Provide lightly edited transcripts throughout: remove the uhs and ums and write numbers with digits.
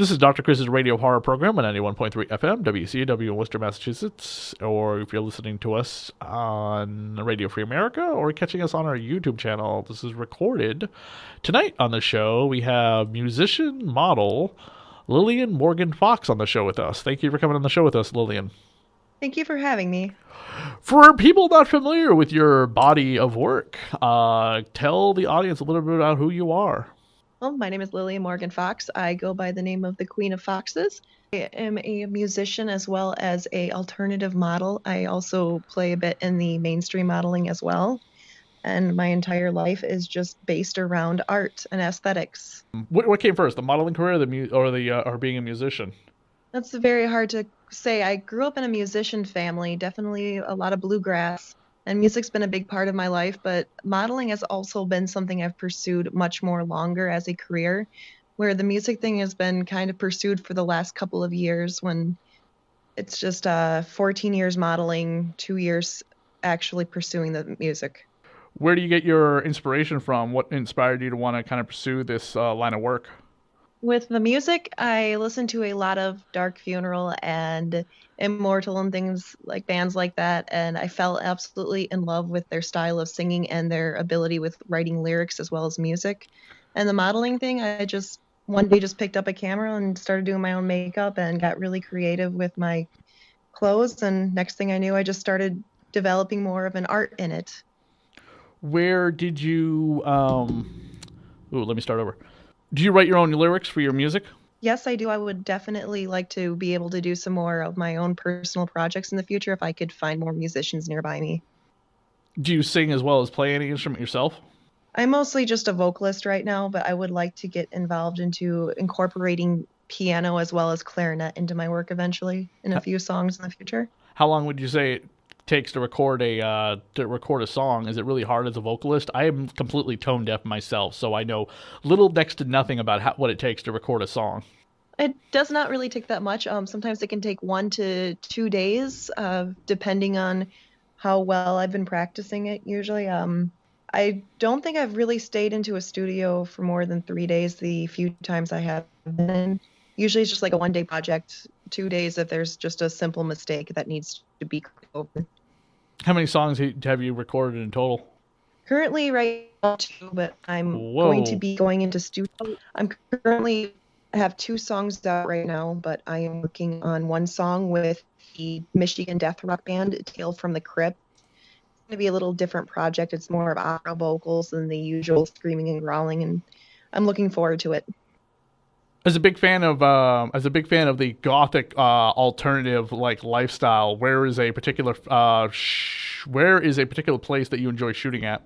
This is Dr. Chris's radio horror program on 91.3 FM, WCW in Worcester, Massachusetts. Or if you're listening to us on Radio Free America or catching us on our YouTube channel, this is recorded. Tonight on the show, we have musician model Lillian Morgan Fox on the show with us. Thank you for coming on the show with us, Lillian. Thank you for having me. For people not familiar with your body of work, tell the audience a little bit about who you are. Well, my name is Lillian Morgan Fox. I go by the name of the Queen of Foxes. I am a musician as well as a alternative model. I also play a bit in the mainstream modeling as well. And my entire life is just based around art and aesthetics. What came first, the modeling career, or being a musician? That's very hard to say. I grew up in a musician family, definitely a lot of bluegrass, and music's been a big part of my life, but modeling has also been something I've pursued much more longer as a career, where the music thing has been kind of pursued for the last couple of years when it's just 14 years modeling, 2 years actually pursuing the music. Where do you get your inspiration from? What inspired you to want to kind of pursue this line of work? With the music, I listen to a lot of Dark Funeral and Immortal and things like bands like that, and I fell absolutely in love with their style of singing and their ability with writing lyrics as well as music. And the modeling thing, I just one day just picked up a camera and started doing my own makeup and got really creative with my clothes, and next thing I knew, I just started developing more of an art in it. Where did you? Ooh, let me start over. Do you write your own lyrics for your music? Yes, I do. I would definitely like to be able to do some more of my own personal projects in the future if I could find more musicians nearby me. Do you sing as well as play any instrument yourself? I'm mostly just a vocalist right now, but I would like to get involved into incorporating piano as well as clarinet into my work eventually in a few songs in the future. How long would you say it takes to record a song? Is it really hard as a vocalist? I am completely tone deaf myself, so I know little next to nothing about what it takes to record a song. It does not really take that much. Sometimes it can take 1 to 2 days, depending on how well I've been practicing it usually. I don't think I've really stayed into a studio for more than 3 days the few times I have been in. Usually it's just like a 1 day project, 2 days if there's just a simple mistake that needs to be corrected over. How many songs have you recorded in total? Currently right now two, but I'm going to Whoa. be going into studio. I'm currently I have two songs out right now, but I am working on one song with the Michigan death rock band Tale from the Crypt. It's going to be a little different project. It's more of opera vocals than the usual screaming and growling, and I'm looking forward to it. As a big fan of the gothic alternative like lifestyle, where is a particular place that you enjoy shooting at?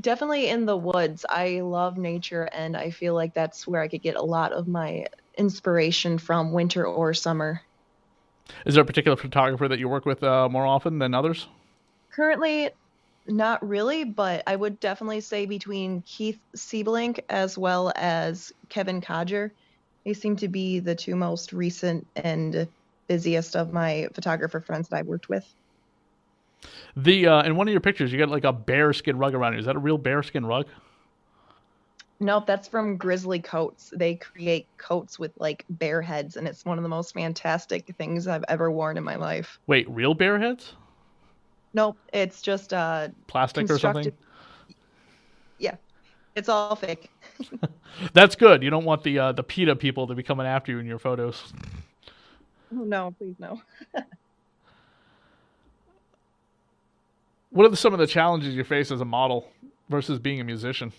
Definitely in the woods. I love nature, and I feel like that's where I could get a lot of my inspiration from, winter or summer. Is there a particular photographer that you work with more often than others? Currently, not really, but I would definitely say between Keith Sieblink as well as Kevin Codger. They seem to be the two most recent and busiest of my photographer friends that I've worked with. The in one of your pictures, you got like a bearskin rug around you. Is that a real bearskin rug? Nope, that's from Grizzly Coats. They create coats with like bear heads, and it's one of the most fantastic things I've ever worn in my life. Wait, real bear heads? Nope, it's just Plastic or something? constructed. Yeah, it's all fake. That's good. You don't want the PETA people to be coming after you in your photos. Oh, no, please no. What are some of the challenges you face as a model versus being a musician?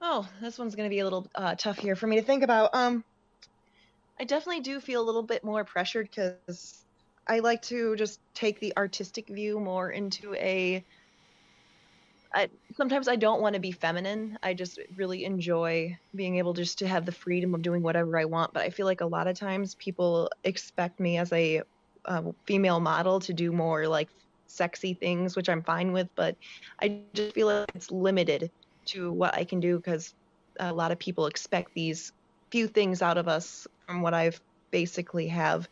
Oh, this one's going to be a little tough here for me to think about. I definitely do feel a little bit more pressured because I like to just take the artistic view more into sometimes I don't want to be feminine. I just really enjoy being able just to have the freedom of doing whatever I want. But I feel like a lot of times people expect me as a female model to do more like sexy things, which I'm fine with. But I just feel like it's limited to what I can do because a lot of people expect these few things out of us from what I've basically have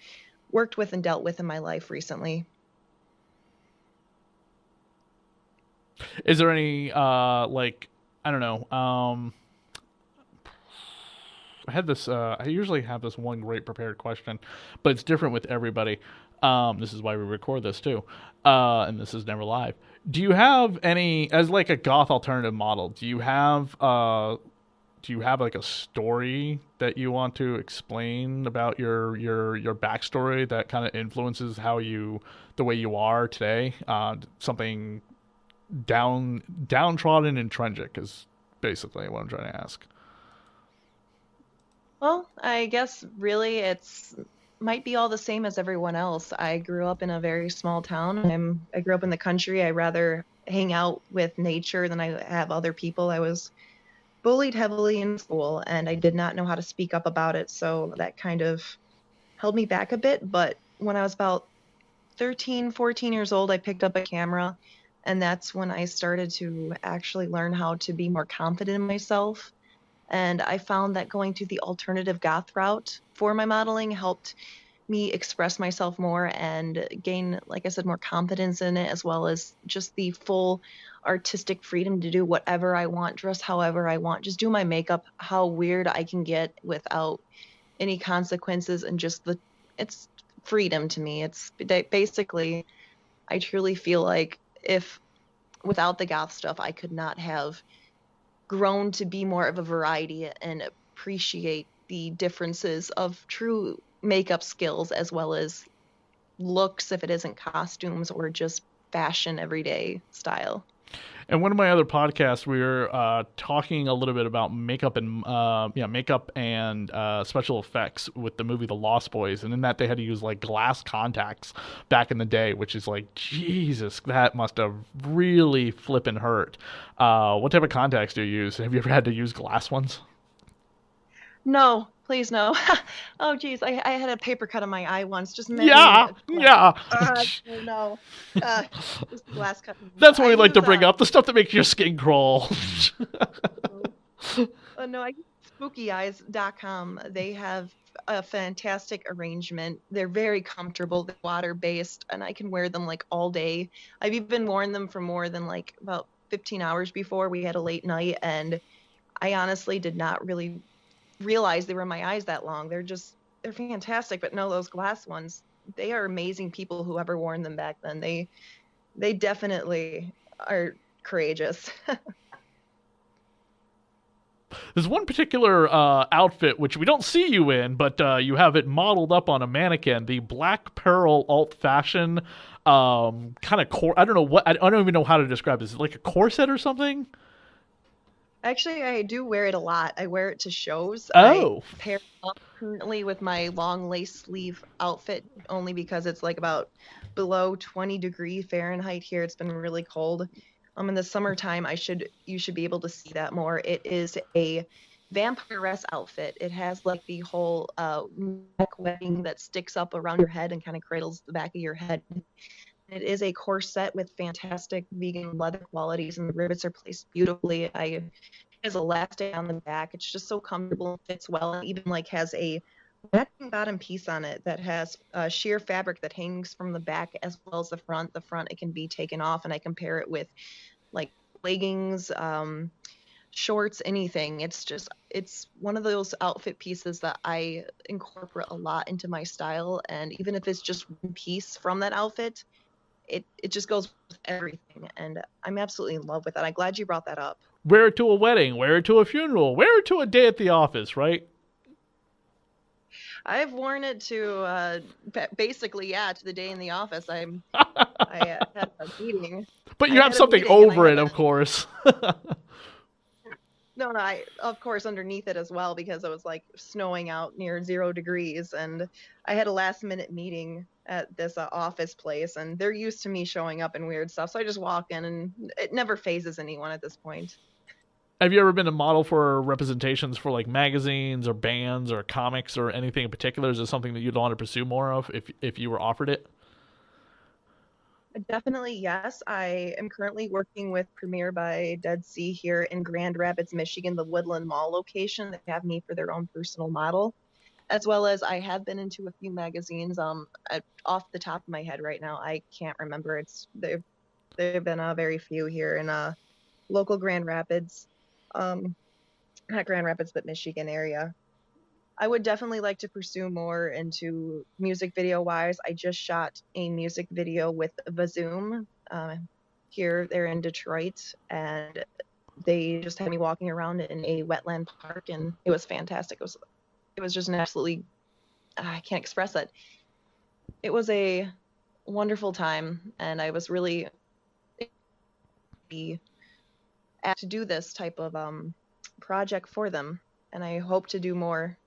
worked with and dealt with in my life recently. Is there any like I don't know I had this. I usually have this one great prepared question, but it's different with everybody. This is why we record this too, and this is never live. Do you have any, as like a goth alternative model? Do you have like a story that you want to explain about your backstory that kind of influences the way you are today? Something downtrodden and tragic is basically what I'm trying to ask. Well, I guess really it's might be all the same as everyone else. I grew up in a very small town. I grew up in the country. I rather hang out with nature than I have other people. I was bullied heavily in school and I did not know how to speak up about it, so that kind of held me back a bit. But when I was about 13, 14 years old, I picked up a camera, and that's when I started to actually learn how to be more confident in myself. And I found that going to the alternative goth route for my modeling helped me express myself more and gain, like I said, more confidence in it, as well as just the full artistic freedom to do whatever I want, dress however I want, just do my makeup how weird I can get without any consequences, and just it's freedom to me. It's basically, I truly feel like if without the goth stuff, I could not have grown to be more of a variety and appreciate the differences of true makeup skills as well as looks if it isn't costumes or just fashion everyday style. And one of my other podcasts, we were talking a little bit about makeup and special effects with the movie The Lost Boys, and in that they had to use like glass contacts back in the day, which is like Jesus, that must have really flippin' hurt. What type of contacts do you use? Have you ever had to use glass ones? No, please no. Oh geez, I had a paper cut on my eye once, just mending Yeah, a glass. yeah. Oh no. Uh, just a glass cut. That's what I we like to use bring up, the stuff that makes your skin crawl. no, I use spookyeyes.com. They have a fantastic arrangement. They're very comfortable. They're water based, and I can wear them like all day. I've even worn them for more than like about 15 hours before. We had a late night, and I honestly did not really realize they were in my eyes that long. They're fantastic, but no, those glass ones, they are amazing. People who ever worn them back then, they definitely are courageous. There's one particular outfit which we don't see you in, but you have it modeled up on a mannequin. The black pearl alt fashion kind of I don't know what. I don't even know how to describe this. Is it like a corset or something? Actually, I do wear it a lot. I wear it to shows. I Oh, pair it up currently with my long lace sleeve outfit only because it's like about below 20 degree Fahrenheit here. It's been really cold. In the summertime, you should be able to see that more. It is a vampiress outfit. It has like the whole neck webbing that sticks up around your head and kind of cradles the back of your head. It is a corset with fantastic vegan leather qualities, and the rivets are placed beautifully. I has elastic on the back. It's just so comfortable and fits well, and even like has a matching bottom piece on it that has sheer fabric that hangs from the back as well as the front. The front, it can be taken off, and I compare it with like leggings, shorts, anything. It's one of those outfit pieces that I incorporate a lot into my style, and even if it's just one piece from that outfit, it just goes with everything, and I'm absolutely in love with it. I'm glad you brought that up. wear it to a wedding, wear it to a funeral, wear it to a day at the office, right? I've worn it to basically, yeah, to the day in the office. I had a meeting. But you I have had a something meeting and I over had it, of a course. no, I of course underneath it as well because it was like snowing out near 0 degrees, and I had a last minute meeting at this office place, and they're used to me showing up in weird stuff, so I just walk in, and it never phases anyone at this point. Have you ever been a model for representations for like magazines or bands or comics or anything in particular? Is this something that you'd want to pursue more of if you were offered it? Definitely, yes. I am currently working with Premiere by Dead Sea here in Grand Rapids, Michigan, the Woodland Mall location. They have me for their own personal model, as well as I have been into a few magazines. Off the top of my head right now, I can't remember. They've been very few here in local Grand Rapids, um, not Grand Rapids, but Michigan area. I would definitely like to pursue more into music video wise. I just shot a music video with Vazoom here. They're in Detroit, and they just had me walking around in a wetland park, and it was fantastic. It was just an absolutely, I can't express it. It was a wonderful time, and I was really asked to do this type of project for them, and I hope to do more.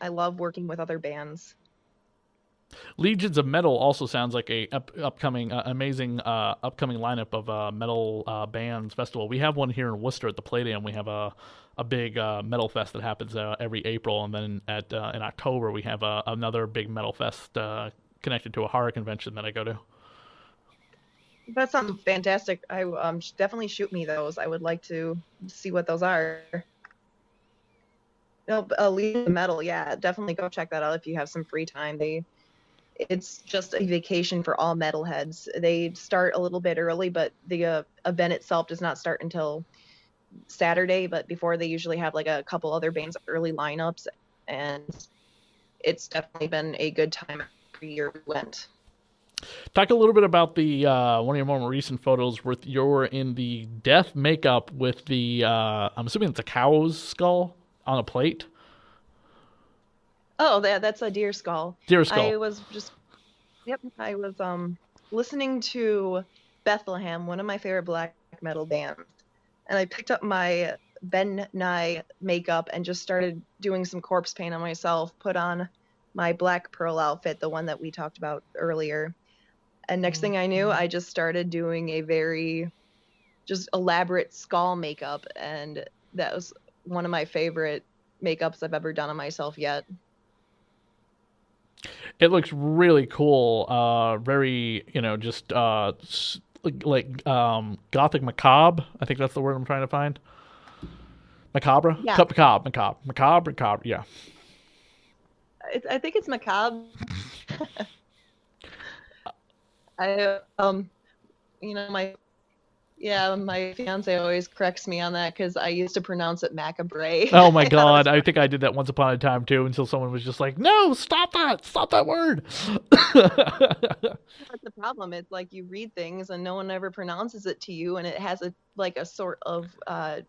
I love working with other bands. Legions of Metal also sounds like a upcoming amazing upcoming lineup of metal bands festival. We have one here in Worcester at the Palladium. We have a big metal fest that happens every April, and then at in October we have another big metal fest connected to a horror convention that I go to. That sounds fantastic. I definitely shoot me those. I would like to see what those are. No, Legion of Metal, yeah, definitely go check that out if you have some free time. It's just a vacation for all metalheads. They start a little bit early, but the event itself does not start until Saturday. But before, they usually have like a couple other bands early lineups, and it's definitely been a good time every year we went. Talk a little bit about the one of your more recent photos where you're in the death makeup with the I'm assuming it's a cow's skull on a plate. Oh, that's a deer skull. Deer skull. I was just, yep, I was listening to Bethlehem, one of my favorite black metal bands, and I picked up my Ben Nye makeup and just started doing some corpse paint on myself, put on my black pearl outfit, the one that we talked about earlier. And next thing I knew, I just started doing a very just elaborate skull makeup, and that was one of my favorite makeups I've ever done on myself yet. It looks really cool. Very, just like gothic macabre. I think that's the word I'm trying to find. Macabre? Yeah. Macabre. Yeah. I think it's macabre. I my fiance always corrects me on that because I used to pronounce it macabre. Oh my god, I think I did that once upon a time too until someone was just like, "No, stop that word." That's the problem. It's like you read things and no one ever pronounces it to you, and it has a sort of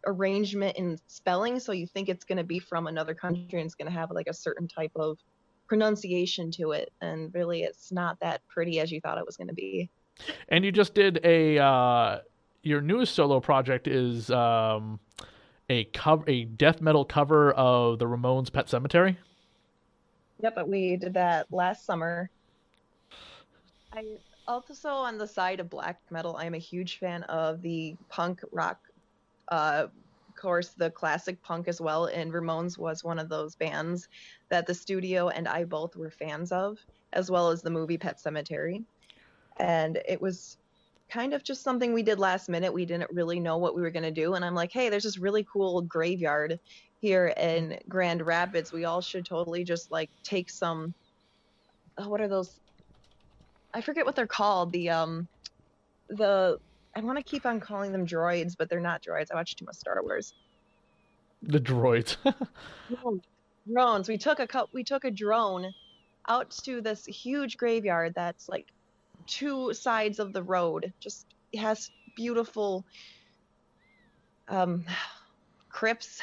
arrangement in spelling, so you think it's going to be from another country and it's going to have like a certain type of pronunciation to it, and really it's not that pretty as you thought it was going to be. And you just did your newest solo project is a death metal cover of the Ramones' Pet Sematary. Yep, but we did that last summer. I also, on the side of black metal, I am a huge fan of the punk rock, of course, the classic punk as well. And Ramones was one of those bands that the studio and I both were fans of, as well as the movie Pet Sematary. And it was kind of just something we did last minute. We didn't really know what we were going to do. And I'm like, hey, there's this really cool graveyard here in Grand Rapids. We all should totally just like take some, what are those? I forget what they're called. I want to keep on calling them droids, but they're not droids. I watch too much Star Wars. The droids. Drones. We took a drone out to this huge graveyard that's like two sides of the road. Just it has beautiful crypts.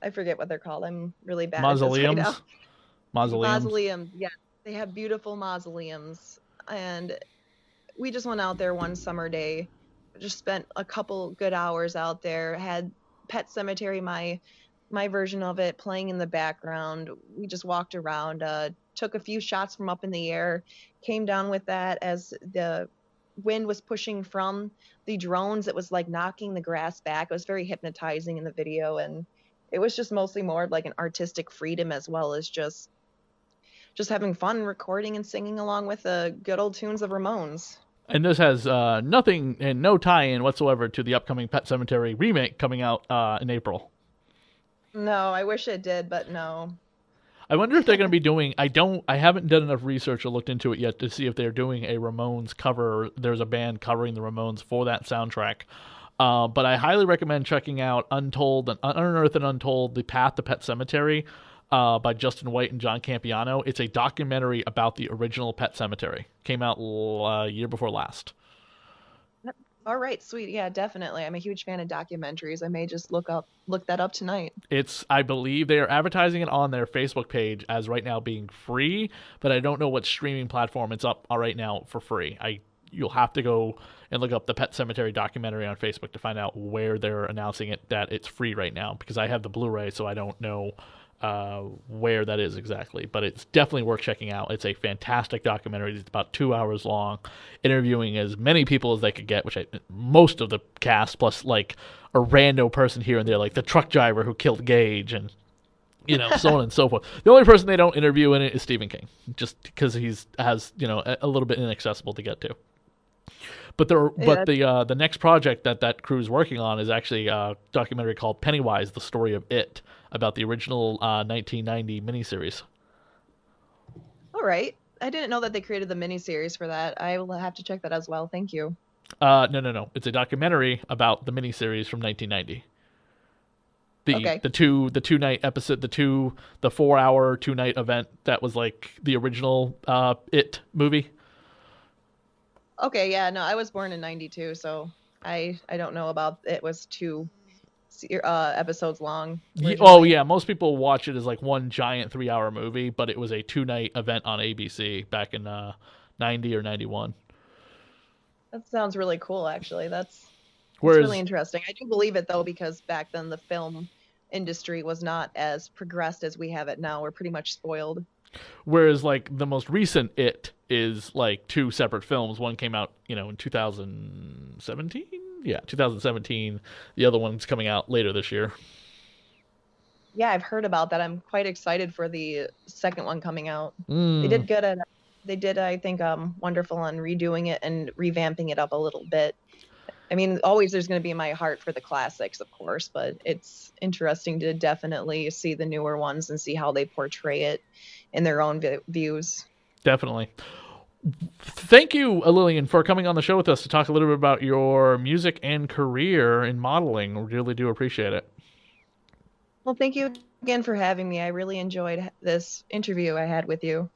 I forget what they're called. I'm really bad Mausoleums. at this right now. Mausoleums. Yeah, they have beautiful mausoleums, and we just went out there one summer day. Just spent a couple good hours out there. Had Pet Sematary, my version of it, playing in the background. We just walked around, took a few shots from up in the air, came down with that as the wind was pushing from the drones. It was like knocking the grass back. It was very hypnotizing in the video, and it was just mostly more like an artistic freedom as well as just having fun recording and singing along with the good old tunes of Ramones. And this has nothing and no tie-in whatsoever to the upcoming Pet Sematary remake coming out in April. No, I wish it did, but no. I wonder if they're going to be doing. I haven't done enough research or looked into it yet to see if they're doing a Ramones cover. There's a band covering the Ramones for that soundtrack. But I highly recommend checking out Untold and Unearthed and Untold: The Path to Pet Cemetery by Justin White and John Campiano. It's a documentary about the original Pet Cemetery. Came out year before last. Yep. All right, sweet. Yeah, definitely. I'm a huge fan of documentaries. I may just look that up tonight. It's, I believe they are advertising it on their Facebook page as right now being free, but I don't know what streaming platform it's up right now for free. You'll have to go and look up the Pet Cemetery documentary on Facebook to find out where they're announcing it that it's free right now, because I have the Blu-ray, so I don't know where that is exactly. But it's definitely worth checking out. It's a fantastic documentary. It's about 2 hours long, interviewing as many people as they could get, most of the cast, plus like a rando person here and there, like the truck driver who killed Gage, and so on and so forth. The only person they don't interview in it is Stephen King, just because he's has a little bit inaccessible to get to. Yeah. The next project that crew's working on is actually a documentary called Pennywise: The Story of It, about the original 1990 miniseries. All right. I didn't know that they created the miniseries for that. I will have to check that as well. Thank you. No. It's a documentary about the miniseries from 1990. The Okay. the two night episode, the 4 hour 2 night event that was like the original It movie. Okay, yeah, no, I was born in 92, so I don't know about it was two episodes long Oh originally. yeah, most people watch it as like one giant 3 hour movie, but it was a 2 night event on ABC back in 90 or 91. That sounds really cool, actually. That's really Whereas interesting. I do believe it though, because back then the film industry was not as progressed as we have it now. We're pretty much spoiled. Whereas like the most recent It is like two separate films. One came out, in 2017. Yeah, 2017. The other one's coming out later this year. Yeah, I've heard about that. I'm quite excited for the second one coming out. They Mm, did good at they did, I think, wonderful on redoing it and revamping it up a little bit. I mean, always there's going to be my heart for the classics, of course, but it's interesting to definitely see the newer ones and see how they portray it in their own views. definitely. Thank you, Lillian, for coming on the show with us to talk a little bit about your music and career in modeling. We really do appreciate it. Well, thank you again for having me. I really enjoyed this interview I had with you.